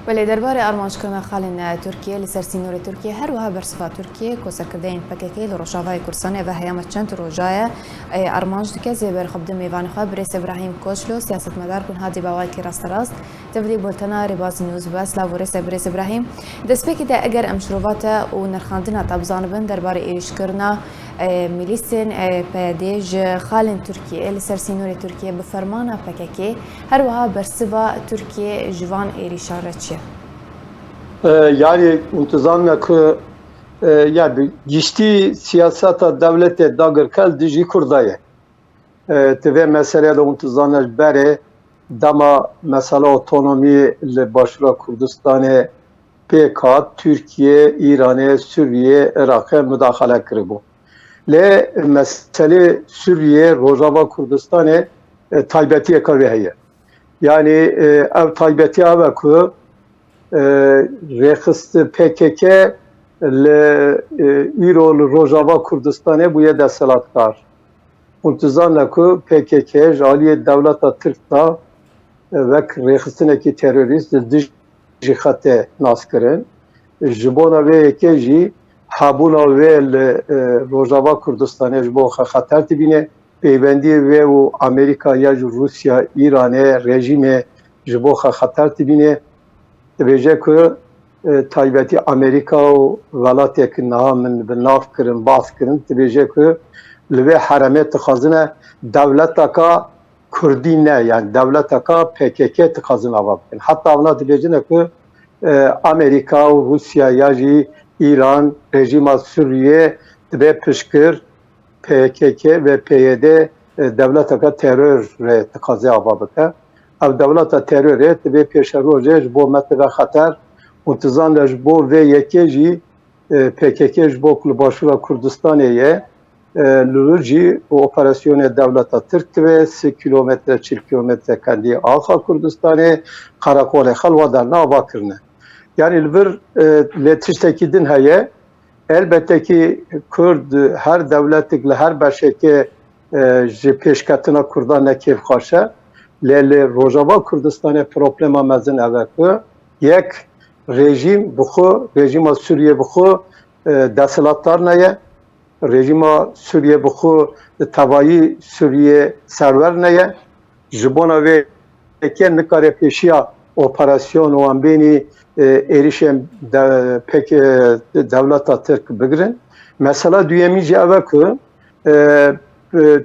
ولی درباره ئارمانجکردنا خاڵین تورکیە لەسەر سینووری تورکیە هەروەها بەرسفا تورکیە کۆسەرکردەیەن پەکەکەی لە ڕۆژاوای کوردستانی بە هەیەمە چەند ڕۆژایە ئارمانج دکە زێبەرخەبدە میوانخوا برێس ئیبراهیم کۆچلۆ سیاسەتمەدار کون هادی باواکی ڕاستەڕاست تەڤلی بولتەنا ڕێبازی نووز باس لاڤۆرێسە برێس ئیبراهیم دەستپێکیدا ئەگەر ئەم شرۆڤاتە و نرخاندنا تابزانبن دەربارەی ئێریشکردنا میلیسین پەیادێژ خاڵین تورکیە لەسەر سینووری تورکیە بە فەرمانە پەکەکێ هەروەها بەرسفا تورکیە ژوان ئێریشارە چیە؟ Yani untizamya ku yani gişti siyaseta devlete dagirkel dijî Kurdaye. Tive mesele de untizamya bere dema mesela otonomi li başura Kurdistanê PK, Türkiye, İran'e, Suriye, Irak'a müdahale kiribo. Le mesele Suriye, Rojava Kurdistanê taybetiye kavê heye. Yani ev taybetiye ave ku rexist PKK li îro li Rojava Kurdistanê bûye desthilatkar. Untizamya ku PKK ji aliyê dewleta Tirk da wek rexistinekî terorîst li dijî xetê naskirin. Ji bona vê yekê jî hebûna wê li Rojava Kurdistanê ji bo xwe xeter dibîne. Peywendiyê wê û Amerîka ya ji Rusya, İranê rejîmê ji bo xwe xeter dibîne. Dibêje ku taybetî Amerîka û welateke niha min bi nav kirin, bas kirin, dibêje ku li vê heremê dixwazine dewleteka Kurdî ne, yani dewleteka PKK dixwazin ava bikin. Heta evna dibêjine ku Amerîka û Rusya ya jî İran, rejîma Sûriye dibe pişkir PKK ve PYD devleteka terör re dixwaze ava bike. Ev devleta terörê dibe pêşerojê ji bo me tive xeter untizamya ji bo vê yekê jî PKK ji bo li başûra Kurdistanê ye li wir jî operasyonê devleta Tirk dibe 3 kilometre 40 kilometre kendî axa Kurdistanê qerakolê xelwa derna ava kirine. Yani li vir lê tiştekî din heye elbette ki Kurd her devletik li her beşekê ji pêşketina Kurdan ne kêfxweş e. Li Rojava Kurdistanê problema mezin ev e ku yek rejîm bi xwe rejîma Sûriye bi xwe desthilatdar neye, rejîma Sûriye bi xwe tevayî Sûriye serwer neye, ji bona vê yekê nikare pêşiya operasyon û em bênî êrişên pek devleta Tirk bigirin. Mesela duyemî jî ev e ku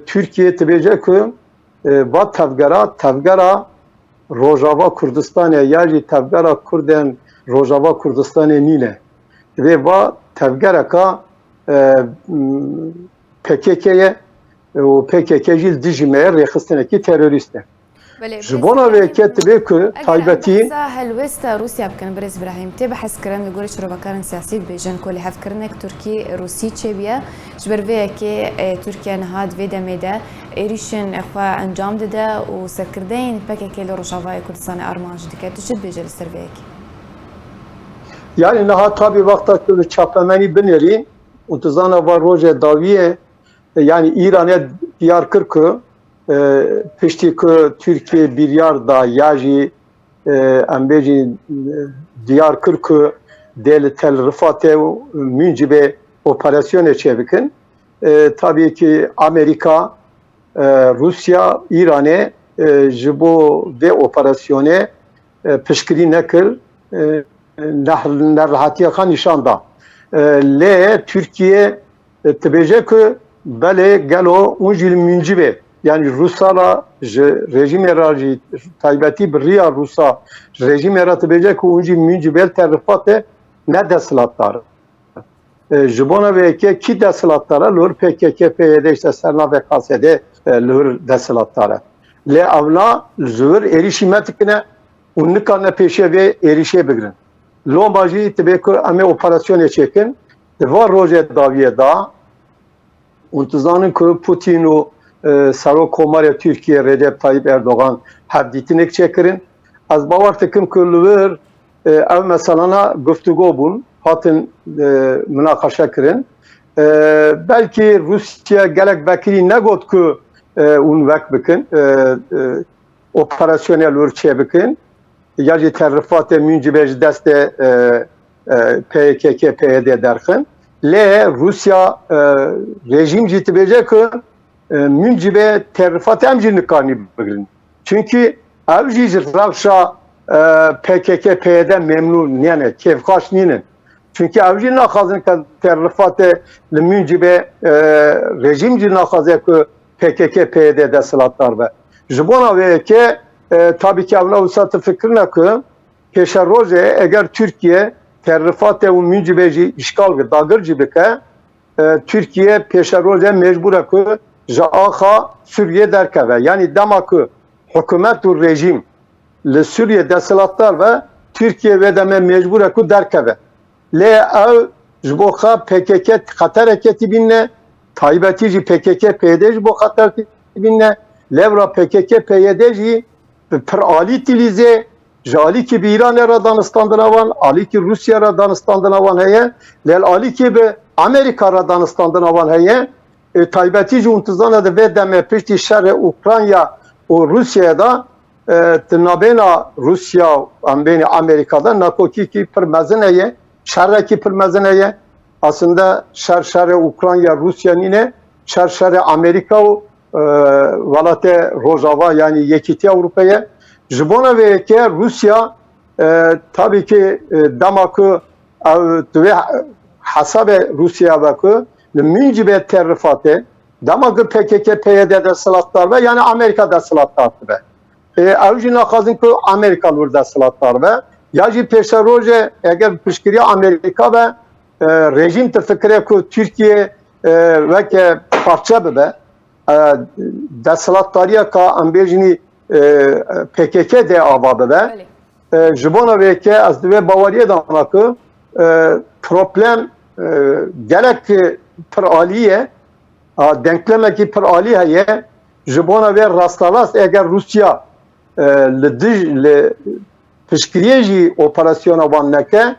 Türkiye dibêje ku va tevgera Rojava Kurdistanê ya jî tevgera Kurdên Rojava Kurdistanê nîne. Vê va tevgereka PKK'ye û PKK jî dijî me rêxistinekî terorîst e. Ji bona vê yekê dibe ku taybetî helwesta Rusya bikin Birêz İbrahim tê behs kirin li gorî şirokên siyasî dibêjin ku lêhevkirinek Tirkî Rûsî çêbiye ji ber vê yekê Tirkiye niha di vê demê de êrişên xwe encam dide û serkirdeyên PKK li Rojavayê Kurdistanê armanc dike. Tu çi dibêje li ser vê yekê? Yani niha tabi wexta ku li çapemenî binêrîn untizana va rojê dawiyê yani İranê diyar kir ku piştî ku Türkiye biryar da ya jî em bêjin diyar kir ku dê li Tel Rifatê û Müncibê operasyonê çêbikin. Tabii ki Amerika, Rusya, İranê ji bo vê operasyonê piştgirî nekir, nerihatiya xwe nîşan da. Lê Türkiye dibêje ku belê gelo hûn jî li Müncibê yani Ruslara rejimê ra jî taybetî bi riya Rusa rejimê ra dibêje ku hûn jî Müncibê Tel Rifatê ne desthilatdar. Ji bona vê yekê kî desthilatdar e? Li wir PKK PYD işte sernavê Kasedê li wir desthilatdar e. Lê evna ji wir êrişî me dikine û nikarine pêşiya vê êrişê bigirin. Lomba jî dibe ku em ê operasyonê çêkin di van rojê dawiyê da untizanin ku Putin û Serok Komarya Türkiye Recep Tayyip Erdoğan hevdîtinek çekirin. Ez bawer dikim ku li wir ev meselana guftugû bûn hatin münaqeşe kirin. Belki Rusya gelek vekilî negot ku hûn wek bikin operasyonel wir çê bikin. ya jî terrifatê müncibe ji destê PKK PYD derxin lê Rusya rejim jî dibêje ku müncibe terrifatê em jî nikarî bigirin. Çünkü ev jî ji rewşa PKK PYD memnun niyene kêfxweş nînin. Çünkü ev jî naxwazin ke terrifatê li müncibe rejim jî naxwaze ku PKK PYD desthilatdar be. Ji bona vê yekê tabii ki evla wisa fikirine ku pêşa rojê eger Türkiye terrifatê û müncibe jî îşgal ve dagir jî bike Türkiye pêşa rojê mecbur e ku ji axa Sûriye derkeve. Yani dema ku hükümet û rejim li Sûriye desthilatdar ve Türkiye ve deme mecbur e ku derkeve. Lê ew ji bo xwe PKK xetereke tîbîne taybetî jî PKK PYD ji bo xeter tîbîne levra PKK PYD jî pir alî tîlîzê ji alîkî bi İranê re danistandina wan, alîkî Rusya re danistandina wan heye, lê alîkî bi Amerika re danistandina wan heye. Taybetî jî intizana di vê demê piştî şerê Ukrayna û Rusyaya da di navbêna Rusya em bêhnî Amerika'da nakokîkî pir mezin heye, şerrekî pir mezin heye. Aslında şerê Ukrayna Rusya nîne şerê Amerika û welatê Rojava yani Yekîtiya Avrupa'ya. Ji bona vê yekê Rusya tabii ki dema ku ev divê hesabê Rusya ve ku li müncibê terrifatê dema ku PKK PYD desthilatdar be yani Amerika desthilatdar be. Ew jî naxwazin ku Amerika wir desthilatdar be. Ya jî pêşa rojê eger piştgiriya Amerika be rejim te fikire ku Türkiye veke parça bibe desthilatdariya ka em bêjînî PKK de ava bibe. Ji bona vê yekê ez divê baweriyê dana ku problem gelek pir alî ye, denklemekî pir alî heye. Ji bona vê rastarast eger Rusya li piştgiriyê jî operasyona wan neke,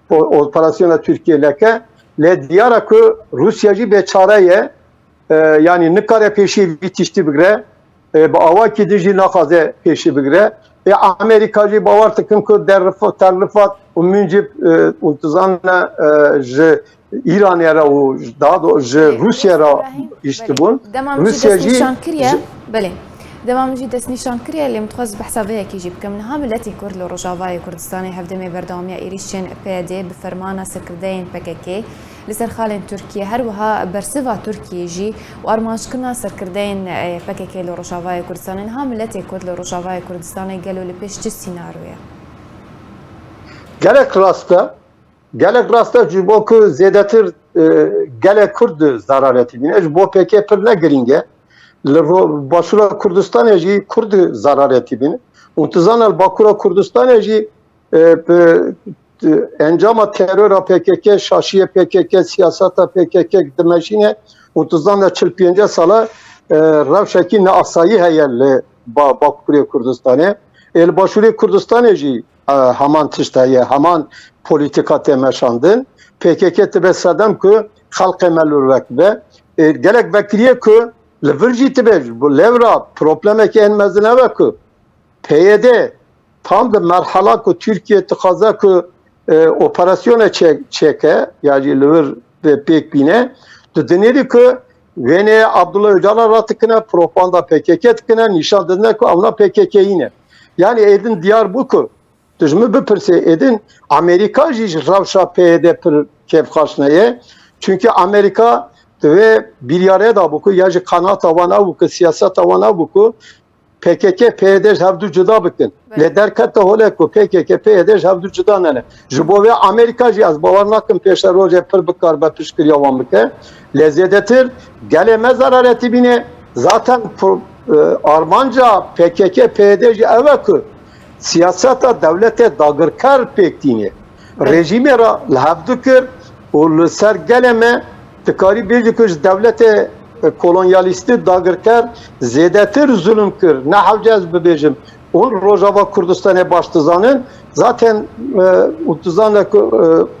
operasyona Türkiye neke, lê diyar ku Rusya jî bêçare ye, yani nikare pêşî vî tiştî bigire, bi awakî de jî naxwaze pêşî bigire. Amerika jî bawer dikin ku terrifat û müncib intizana ji İranê re û daha doğrusu ji Rusya re îştibûn. Rusya jî belê. Devamlı jî destnîşan kiriye lê mixwaz behsa vê yekî jî bikim. Niha Miletê Kurd li Rojavayê Kurdistanê hevdemê berdewamiya êrişên PYD bi fermana serkirdeyên PKK li ser xalên Tirkiye her wiha bersiva Tirkiye jî û armanjkirina serkirdeyên PKK li Rojavayê Kurdistanê. Niha Miletê Kurd li Rojavayê Kurdistanê gelo li pêş çi sînaroya? Gelek rasta ji bo ku zêdetir gelek Kurd zararetî bîne ji bo PKK pir ne giring e. Başura Kurdistanê jî Kurd zararetî bîne. Intizana Bakura Kurdistanê jî encama terora PKK, şaşiye PKK, siyasata PKK dimeşîne intizana 45 sala rewşekî neasayî heye li Bakurê Kurdistanê. Li Başûrê Kurdistanê jî heman tişt heye, heman polîtika tê meşandin. PKK tibe sedem ku xelqê me li vekibe. Gelek vekiriye ku li vir jî tibe bu levra problemekî en mezin heve ku PYD tam di merhala ku Türkiye dixwaze ku operasyona çeke yani li vir pêk bîne di dinêrî ku wênê Abdullah Öcalan ratikine propaganda PKK dikine nîşan didine ku evna PKK'yî ne. Yani edin diyar bu ku dijmi bipirse edin Amerika jî ji rewşa PYD pir kêfxweş neye. Çünkü Amerika ve bir yaraya da bu ku ya ji kanata wana bu ku siyaseta wana bu ku PKK PYD hevdû cida bikin. Lê derket de hole ku PKK PYD hevdû cida nene. Ji bo vê Amerika jî ez bawer nakim pêşa rojê pir bikar be piştgiriya wan bike. Lê zêdetir gelê me zararetî bîne zaten armanca PKK PYD jî ev e ku siyaseta devletê dagirkar pêk tîne. Rejimê ra li hev dikir û li ser gelê me dikarî bêjî ku ji devletê kolonyalîstî dagirkar zêdetir zulüm kir. Ne hewce ez bibêjim. Û Rojava Kurdistanê baş dizanin zaten dizane ku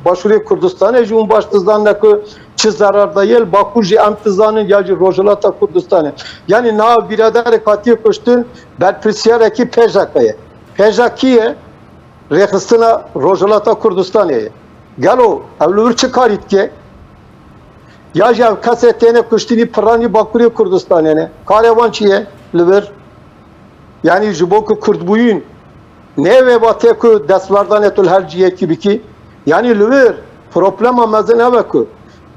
Başûrê Kurdistanê jî ûn baş dizane ku çi zarar dayê Bakur jî em dizanin ya jî Rojhilata Kurdistanê. Yani nav biraderek hatiye kuştin berpirsiyarekî PJK'ye. PJK ye rexistina Rojavata Kurdistanê. Gelo ev li wir çi karî dike? Ya ji ev kesê têne kuştinî piranî Bakurê Kurdistanê ne? Karê wan çi ye li wir? Yani ji bo ku Kurdbûyîn ne vê ku destvardanê tu her ciyekî bikî? Yani li wir problema mezin heve ku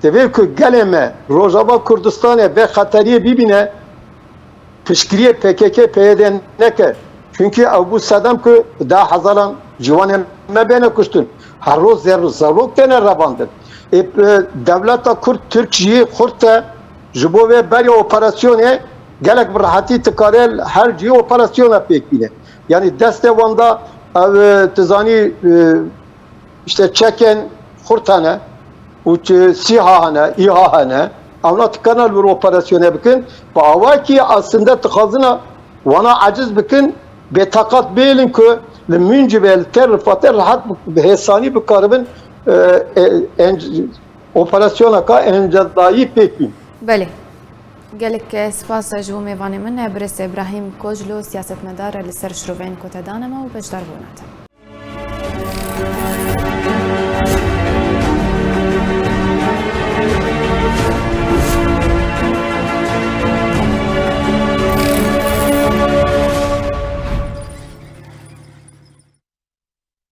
divê ku gelê me Rojava Kurdistanê vê xeteriyê bibîne piştgiriyê PKK PYD neke. Çünkü ev bu sedem ku da hezaran ciwanên me bêne kuştin. Her roz zarok têne revandin. Devleta Kurd Türk jî xurte ji bo vê berya operasyonê gelek bi rahatî tikare her cî operasyona pêk bîne. Yani destê wan da ev tizanî işte çekên xurt hene û sîha hene, îha hene evna tikana li wir operasyonê bikin bi awakî aslında dixwazina wana aciz bikin bêtaqat bêlin ku li mincibê li ter rifatê rahat bi hêsanî bikaribin operasyona encazayî pêk bîn. بله gelek spas ji bo mêvanê min Birês İbrahîm Kojlo siyasetmedar li ser şiroveyên Kotedane me û bejdarbûna te.